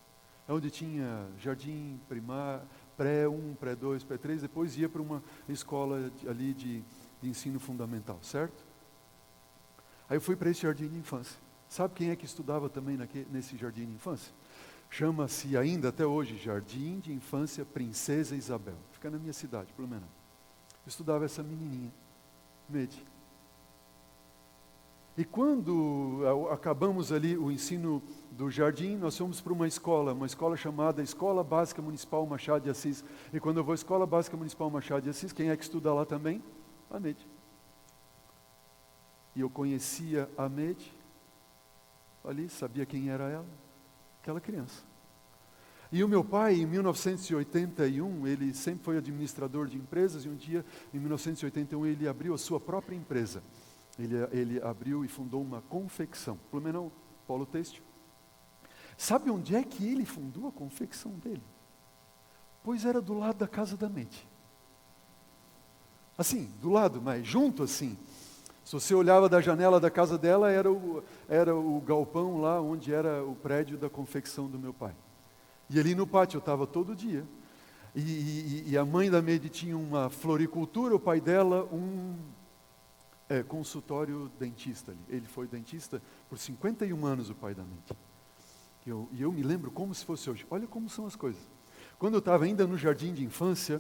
onde tinha jardim primário, pré-1, pré-2, pré-3, depois ia para uma escola ali de ensino fundamental, certo? Aí eu fui para esse jardim de infância. Sabe quem é que estudava também nesse jardim de infância? Chama-se ainda até hoje Jardim de Infância Princesa Isabel. Fica na minha cidade, Blumenau. Eu estudava essa menininha, Medi. E quando acabamos ali o ensino do jardim, nós fomos para uma escola chamada Escola Básica Municipal Machado de Assis. E quando eu vou à Escola Básica Municipal Machado de Assis, quem é que estuda lá também? A Medi. E eu conhecia a Medi, ali, sabia quem era ela, aquela criança. E o meu pai, em 1981, ele sempre foi administrador de empresas, e um dia, em 1981, ele abriu a sua própria empresa. Ele abriu e fundou uma confecção, Blumenau Polo Têxtil. Sabe onde é que ele fundou a confecção dele? Pois era do lado da casa da Medi. Assim, do lado, mas junto assim. Se você olhava da janela da casa dela, era o galpão lá onde era o prédio da confecção do meu pai. E ali no pátio eu estava todo dia. E a mãe da Medi tinha uma floricultura, o pai dela consultório dentista ali. Ele foi dentista por 51 anos, o pai da Medi. E eu me lembro como se fosse hoje. Olha como são as coisas. Quando eu estava ainda no jardim de infância,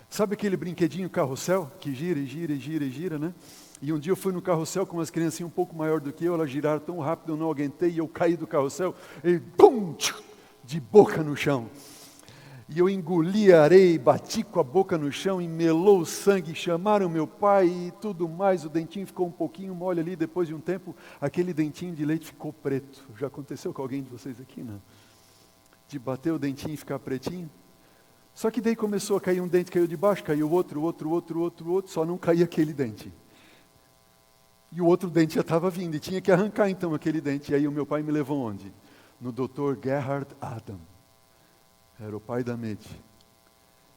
sabe aquele brinquedinho carrossel, que gira e gira e gira e gira, né? E um dia eu fui no carrossel com umas criancinhas um pouco maior do que eu, elas giraram tão rápido, eu não aguentei, e eu caí do carrossel, e bum, de boca no chão. E eu engoli a areia, bati com a boca no chão, e melou o sangue, chamaram meu pai e tudo mais, o dentinho ficou um pouquinho mole ali, depois de um tempo, aquele dentinho de leite ficou preto. Já aconteceu com alguém de vocês aqui, não? De bater o dentinho e ficar pretinho? Só que daí começou a cair um dente, caiu de baixo, caiu outro, só não caía aquele dente. E o outro dente já estava vindo, e tinha que arrancar então aquele dente. E aí o meu pai me levou onde? No Dr. Gerhard Adam. Era o pai da Medi.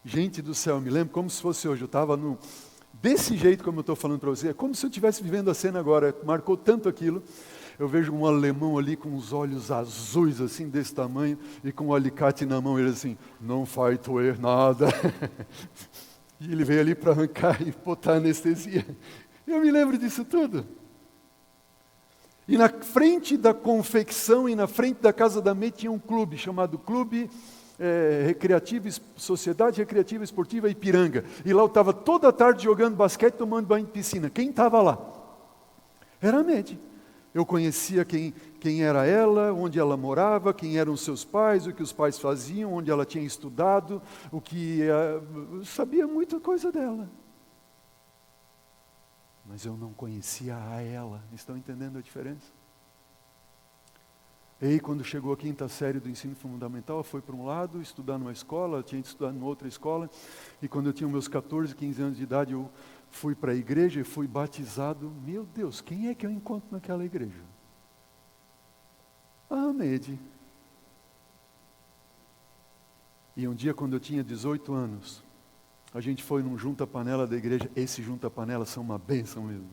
Gente do céu, me lembro como se fosse hoje. Eu estava desse jeito como eu estou falando para você. É como se eu estivesse vivendo a cena agora. Marcou tanto aquilo. Eu vejo um alemão ali com os olhos azuis, assim, desse tamanho, e com um alicate na mão. Ele assim, não vai doer nada. E ele veio ali para arrancar e botar anestesia. Eu me lembro disso tudo. E na frente da confecção e na frente da casa da Medi tinha um clube chamado Clube Recreativo, Sociedade Recreativa Esportiva Ipiranga. E lá eu estava toda a tarde jogando basquete, tomando banho de piscina. Quem estava lá? Era a Medi. Eu conhecia quem era ela, onde ela morava, quem eram os seus pais, o que os pais faziam, onde ela tinha estudado, sabia muita coisa dela. Mas eu não conhecia a ela. Estão entendendo a diferença? E aí, quando chegou a 5ª série do ensino fundamental, foi para um lado, estudar numa escola, eu tinha de estudar numa outra escola, e quando eu tinha meus 14, 15 anos de idade, eu fui para a igreja e fui batizado. Meu Deus, quem é que eu encontro naquela igreja? A Medi. E um dia, quando eu tinha 18 anos, a gente foi num junta-panela da igreja. Esse junta-panela são uma bênção mesmo.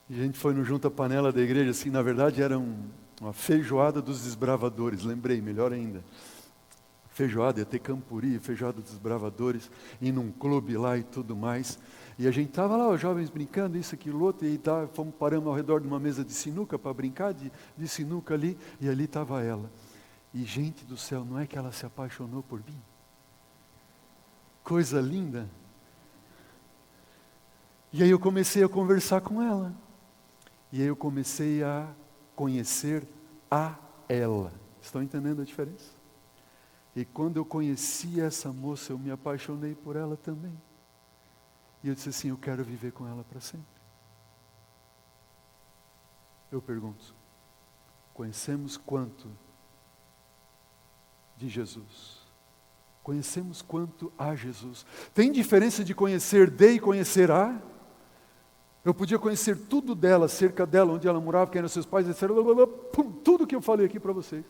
E a gente foi no junta-panela da igreja, assim, na verdade era uma feijoada dos desbravadores, lembrei, melhor ainda. Feijoada, ia ter campuri, feijoada dos desbravadores, ir num clube lá e tudo mais. E a gente estava lá, os jovens brincando, isso, aquilo, outro, e paramos ao redor de uma mesa de sinuca para brincar de sinuca ali, e ali estava ela. E gente do céu, não é que ela se apaixonou por mim? Coisa linda. E aí eu comecei a conversar com ela. E aí eu comecei a conhecer a ela. Estão entendendo a diferença? E quando eu conheci essa moça, eu me apaixonei por ela também. E eu disse assim, eu quero viver com ela para sempre. Eu pergunto, conhecemos quanto de Jesus? Conhecemos quanto a Jesus? Tem diferença de conhecer de e conhecer a? Eu podia conhecer tudo dela, acerca dela, onde ela morava, quem eram seus pais, etc. Tudo que eu falei aqui para vocês.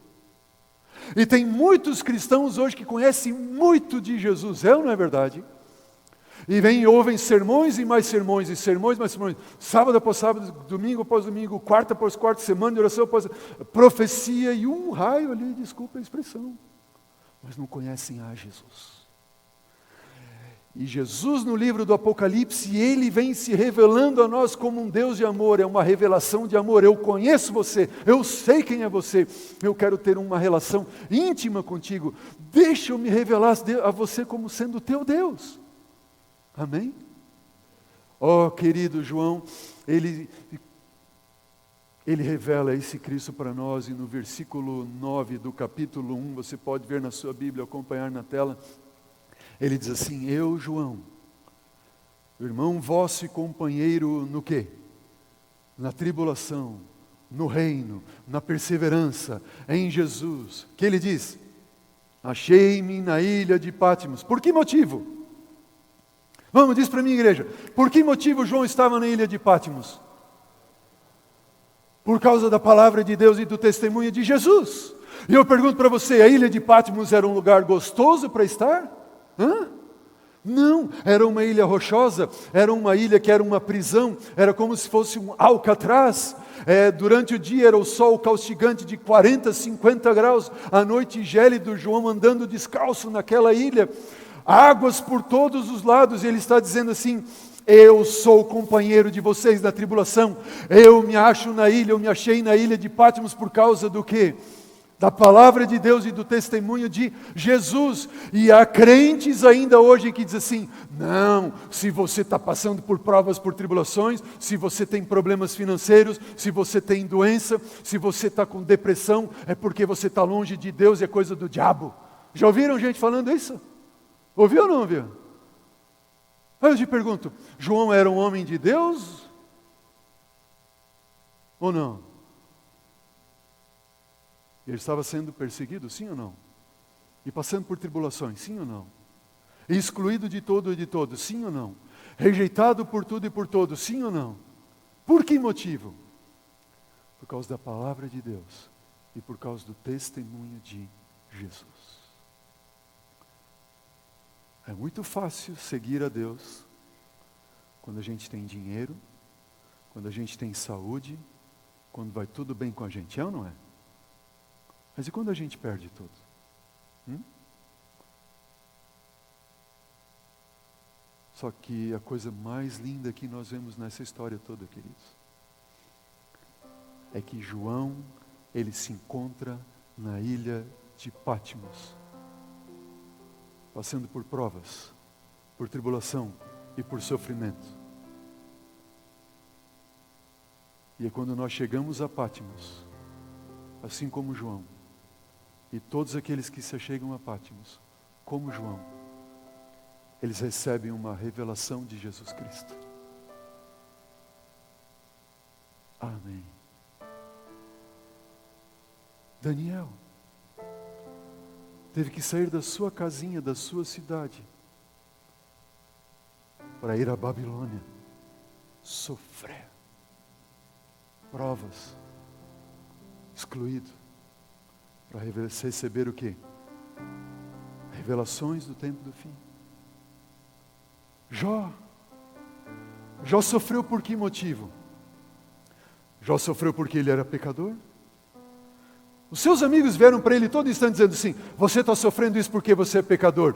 E tem muitos cristãos hoje que conhecem muito de Jesus, é ou não é verdade? E vêm e ouvem sermões e mais sermões, e sermões mais sermões. Sábado após sábado, domingo após domingo, quarta após quarta, semana de oração após profecia e um raio ali, desculpa a expressão. Mas não conhecem a Jesus. E Jesus no livro do Apocalipse, Ele vem se revelando a nós como um Deus de amor, é uma revelação de amor. Eu conheço você, eu sei quem é você, eu quero ter uma relação íntima contigo. Deixa eu me revelar a você como sendo o teu Deus. Amém? Oh, querido João, ele revela esse Cristo para nós, e no versículo 9 do capítulo 1, você pode ver na sua Bíblia, acompanhar na tela. Ele diz assim: eu, João, irmão vosso e companheiro no quê? Na tribulação, no reino, na perseverança, em Jesus. Que ele diz? Achei-me na ilha de Patmos. Por que motivo? Vamos, diz para mim, igreja. Por que motivo João estava na ilha de Patmos? Por causa da palavra de Deus e do testemunho de Jesus. E eu pergunto para você, a ilha de Patmos era um lugar gostoso para estar? Não, era uma ilha rochosa, era uma ilha que era uma prisão, era como se fosse um Alcatraz. Durante o dia era o sol caustigante de 40, 50 graus, à noite gélido, João andando descalço naquela ilha, águas por todos os lados, e ele está dizendo assim: eu sou companheiro de vocês na tribulação, eu me acho na ilha, eu me achei na ilha de Patmos por causa do quê? Da palavra de Deus e do testemunho de Jesus. E há crentes ainda hoje que dizem assim: não, se você está passando por provas, por tribulações, se você tem problemas financeiros, se você tem doença, se você está com depressão, é porque você está longe de Deus e é coisa do diabo. Já ouviram gente falando isso? Ouviu ou não ouviu? Aí eu te pergunto, João era um homem de Deus? Ou não? Ele estava sendo perseguido, sim ou não? E passando por tribulações, sim ou não? E excluído de todo e de todos, sim ou não? Rejeitado por tudo e por todos, sim ou não? Por que motivo? Por causa da palavra de Deus e por causa do testemunho de Jesus. É muito fácil seguir a Deus quando a gente tem dinheiro, quando a gente tem saúde, quando vai tudo bem com a gente, é ou não é? Mas e quando a gente perde tudo? Só que a coisa mais linda que nós vemos nessa história toda, queridos, é que João, ele se encontra na ilha de Patmos, passando por provas, por tribulação e por sofrimento. E é quando nós chegamos a Patmos, assim como João, e todos aqueles que se achegam a Patmos, como João, eles recebem uma revelação de Jesus Cristo. Amém. Daniel teve que sair da sua casinha, da sua cidade, para ir à Babilônia, sofrer provas, excluído, para receber o quê? Revelações do tempo do fim. Jó sofreu por que motivo? Jó sofreu porque ele era pecador? Os seus amigos vieram para ele todo instante dizendo assim: você está sofrendo isso porque você é pecador.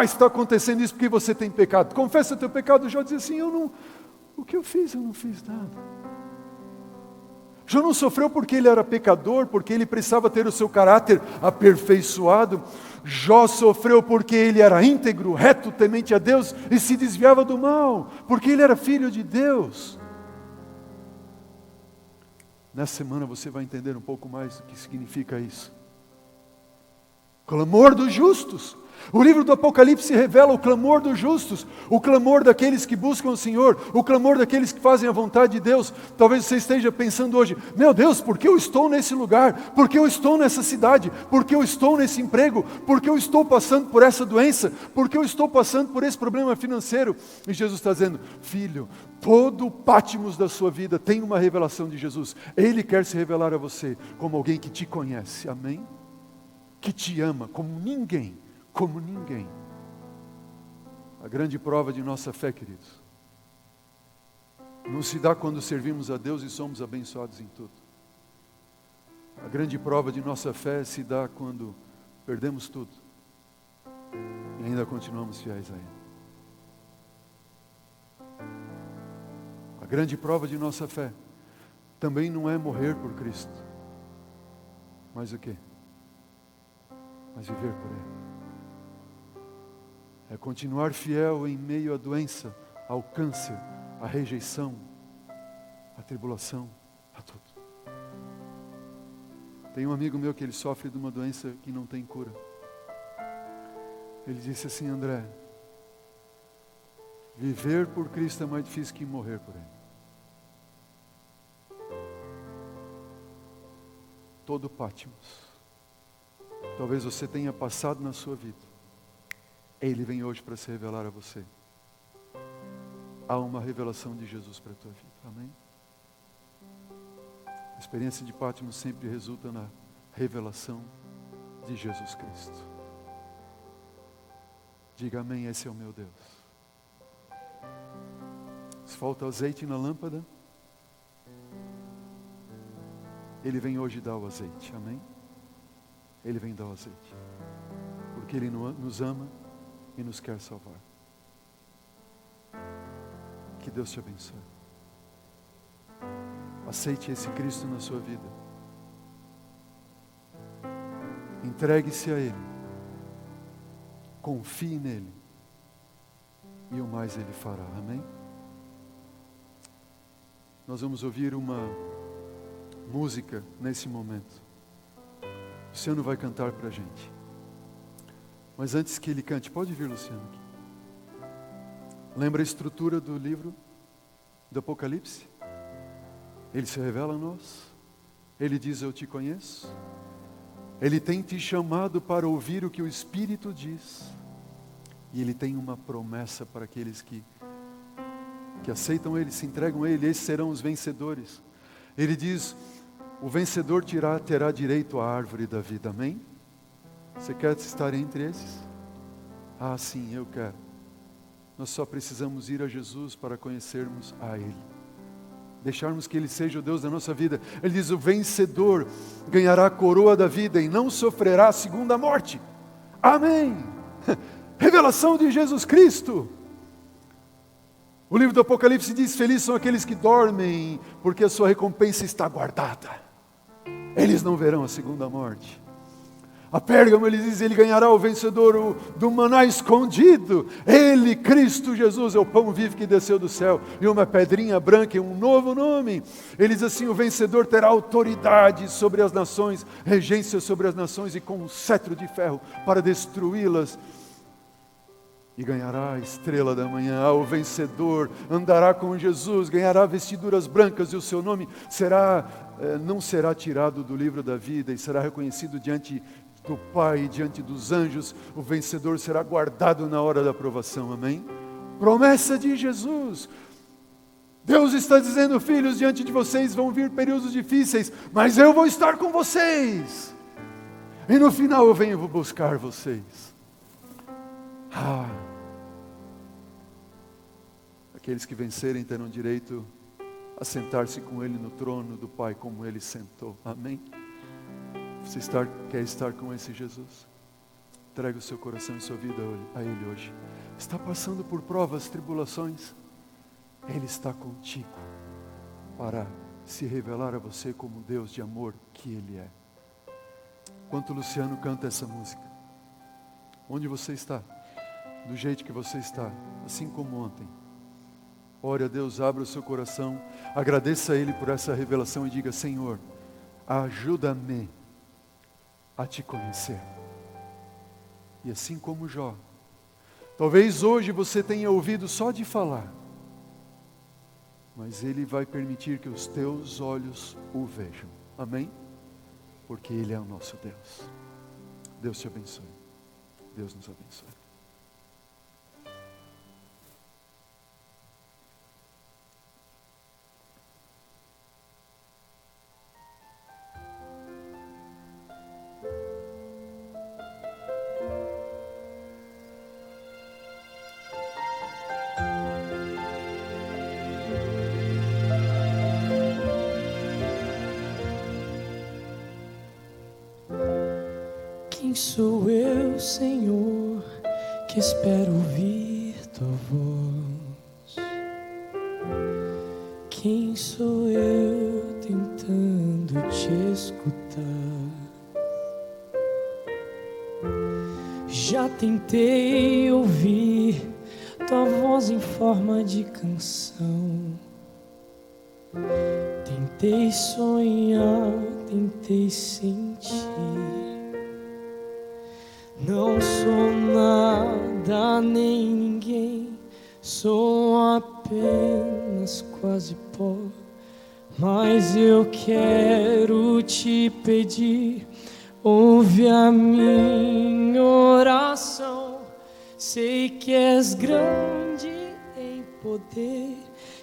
Está acontecendo isso porque você tem pecado. Confessa o teu pecado. Jó dizia assim: o que eu fiz? Eu não fiz nada. Jó não sofreu porque ele era pecador, porque ele precisava ter o seu caráter aperfeiçoado. Jó sofreu porque ele era íntegro, reto, temente a Deus e se desviava do mal, porque ele era filho de Deus. Nessa semana você vai entender um pouco mais o que significa isso. Clamor dos justos. O livro do Apocalipse revela o clamor dos justos, o clamor daqueles que buscam o Senhor, o clamor daqueles que fazem a vontade de Deus. Talvez você esteja pensando hoje: meu Deus, por que eu estou nesse lugar? Por que eu estou nessa cidade? Por que eu estou nesse emprego? Por que eu estou passando por essa doença? Por que eu estou passando por esse problema financeiro? E Jesus está dizendo: filho, todo o Patmos da sua vida tem uma revelação de Jesus. Ele quer se revelar a você como alguém que te conhece, amém? Que te ama como ninguém. Como ninguém. A grande prova de nossa fé, queridos, não se dá quando servimos a Deus e somos abençoados em tudo. A grande prova de nossa fé se dá quando perdemos tudo e ainda continuamos fiéis a Ele. A grande prova de nossa fé também não é morrer por Cristo, mas o quê? Mas viver por Ele. É continuar fiel em meio à doença, ao câncer, à rejeição, à tribulação, a tudo. Tem um amigo meu que ele sofre de uma doença que não tem cura. Ele disse assim: André, viver por Cristo é mais difícil que morrer por Ele. Todo Patmos, talvez você tenha passado na sua vida, Ele vem hoje para se revelar a você. Há uma revelação de Jesus para a tua vida, amém? A experiência de Patmos sempre resulta na revelação de Jesus Cristo. Diga amém, esse é o meu Deus. Se falta azeite na lâmpada, Ele vem hoje dar o azeite, amém? Ele vem dar o azeite, porque Ele nos ama e nos quer salvar. Que Deus te abençoe. Aceite esse Cristo na sua vida. Entregue-se a Ele. Confie nele. E o mais Ele fará, amém? Nós vamos ouvir uma música nesse momento. O Luciano vai cantar para a gente. Mas antes que ele cante, pode vir, Luciano, aqui. Lembra a estrutura do livro do Apocalipse? Ele se revela a nós. Ele diz: eu te conheço. Ele tem te chamado para ouvir o que o Espírito diz. E Ele tem uma promessa para aqueles que aceitam Ele, se entregam a Ele. Esses serão os vencedores. Ele diz: o vencedor terá direito à árvore da vida, amém? Você quer estar entre esses? Ah, sim, eu quero. Nós só precisamos ir a Jesus para conhecermos a Ele. Deixarmos que Ele seja o Deus da nossa vida. Ele diz: o vencedor ganhará a coroa da vida e não sofrerá a segunda morte. Amém! Revelação de Jesus Cristo. O livro do Apocalipse diz: felizes são aqueles que dormem, porque a sua recompensa está guardada. Eles não verão a segunda morte. A Pérgamo, ele diz: ele ganhará o vencedor do maná escondido. Ele, Cristo Jesus, é o pão vivo que desceu do céu, e uma pedrinha branca e um novo nome. Ele diz assim: o vencedor terá autoridade sobre as nações, regência sobre as nações, e com um cetro de ferro para destruí-las. E ganhará a estrela da manhã. O vencedor andará com Jesus, ganhará vestiduras brancas, e o seu nome não será tirado do livro da vida, e será reconhecido diante do Pai, diante dos anjos. O vencedor será guardado na hora da aprovação, amém? Promessa de Jesus. Deus está dizendo: filhos, diante de vocês vão vir períodos difíceis, mas eu vou estar com vocês. E no final eu venho buscar vocês. Aqueles que vencerem terão direito a sentar-se com Ele no trono do Pai, como Ele sentou. Amém? Você quer estar com esse Jesus? Entregue o seu coração e sua vida a Ele hoje. Está passando por provas, tribulações? Ele está contigo para se revelar a você como Deus de amor que Ele é. Enquanto o Luciano canta essa música, onde você está? Do jeito que você está, assim como ontem. Ore a Deus, abra o seu coração, agradeça a Ele por essa revelação e diga: Senhor, ajuda-me a te conhecer. E assim como Jó, talvez hoje você tenha ouvido só de falar, mas Ele vai permitir que os teus olhos o vejam. Amém? Porque Ele é o nosso Deus. Deus te abençoe. Deus nos abençoe. Quem sou eu, Senhor, que espero ouvir tua voz? Quem sou eu tentando te escutar? Já tentei ouvir tua voz em forma de canção. Tentei sonhar, tentei sentir. Não sou nada nem ninguém, sou apenas quase pó. Mas eu quero te pedir, ouve a minha oração. Sei que és grande em poder,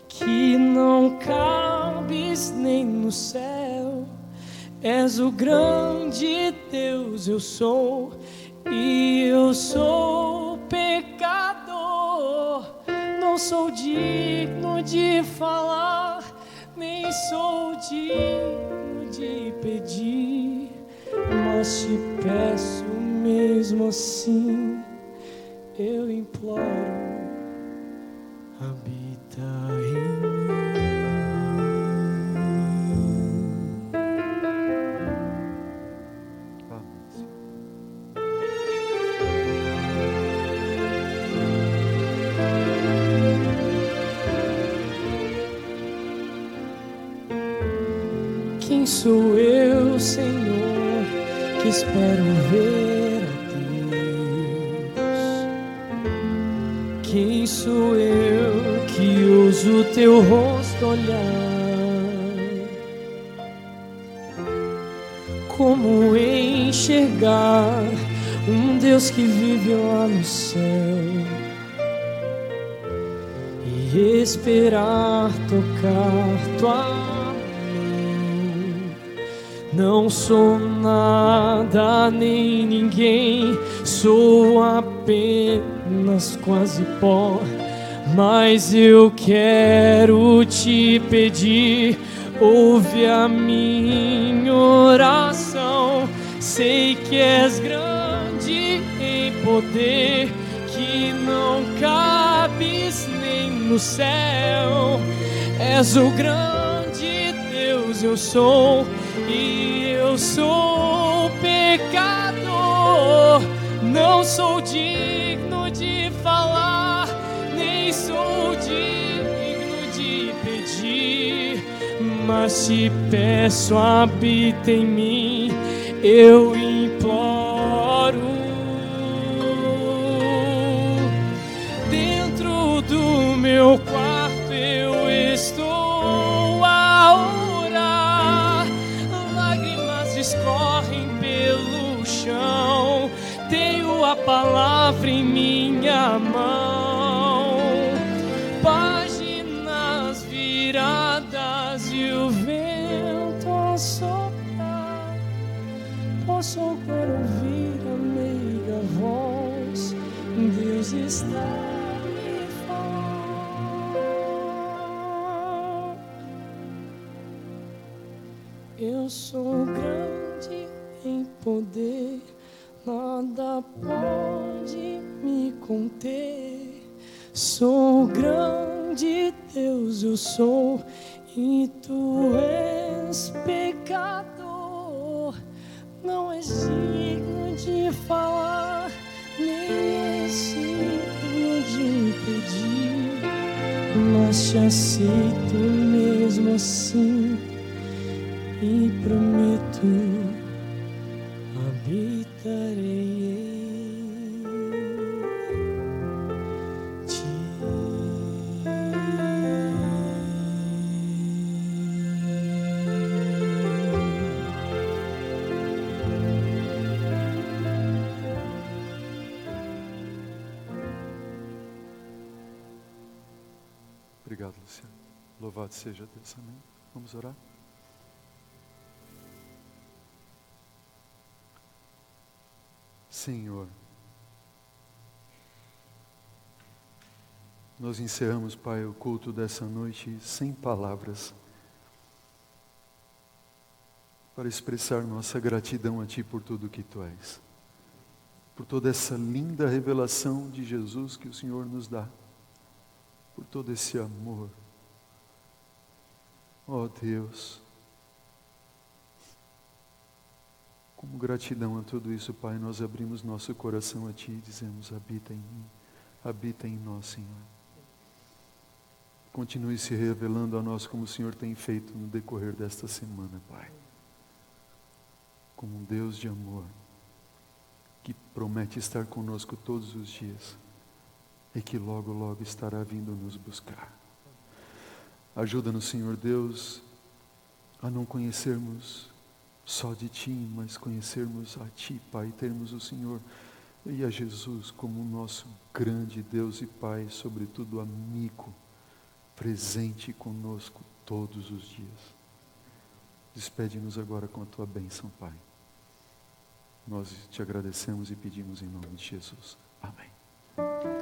que não cabes nem no céu. És o grande Deus, eu sou, e eu sou pecador. Não sou digno de falar, nem sou digno de pedir, mas te peço mesmo assim, eu imploro, habita em mim. Quem sou eu, Senhor, que espero ver a Deus? Quem sou eu que ouso teu rosto olhar? Como enxergar um Deus que vive lá no céu e esperar tocar tua? Não sou nada nem ninguém, sou apenas quase pó. Mas eu quero te pedir, ouve a minha oração. Sei que és grande em poder, que não cabes nem no céu. És o grande Deus, eu sou, e eu sou pecador. Não sou digno de falar, nem sou digno de pedir, mas te peço, habita em mim, eu imploro. Dentro do meu quarto eu estou a orar, lágrimas escorrem pelo chão, tenho a palavra em minha mão, páginas viradas e o vento a soprar. Posso agora ouvir a meiga voz, Deus está me falando. Eu sou grande em poder, nada pode me conter. Sou grande Deus, eu sou, e tu és pecador. Não és digno de falar, nem és digno de pedir, mas te aceito mesmo assim e prometo, habitarei em ti. Obrigado, Luciano. Louvado seja Deus. Amém. Vamos orar? Senhor, nós encerramos, Pai, o culto dessa noite sem palavras para expressar nossa gratidão a Ti por tudo que Tu és. por toda essa linda revelação de Jesus que o Senhor nos dá, por todo esse amor. Ó Deus, como gratidão a tudo isso, Pai, nós abrimos nosso coração a Ti e dizemos: habita em mim, habita em nós, Senhor. Continue se revelando a nós como o Senhor tem feito no decorrer desta semana, Pai. Como um Deus de amor, que promete estar conosco todos os dias e que logo, logo estará vindo nos buscar. Ajuda-nos, Senhor Deus, a não conhecermos só de Ti, mas conhecermos a Ti, Pai, termos o Senhor e a Jesus como nosso grande Deus e Pai, sobretudo amigo, presente conosco todos os dias. Despede-nos agora com a Tua bênção, Pai. Nós te agradecemos e pedimos em nome de Jesus. Amém.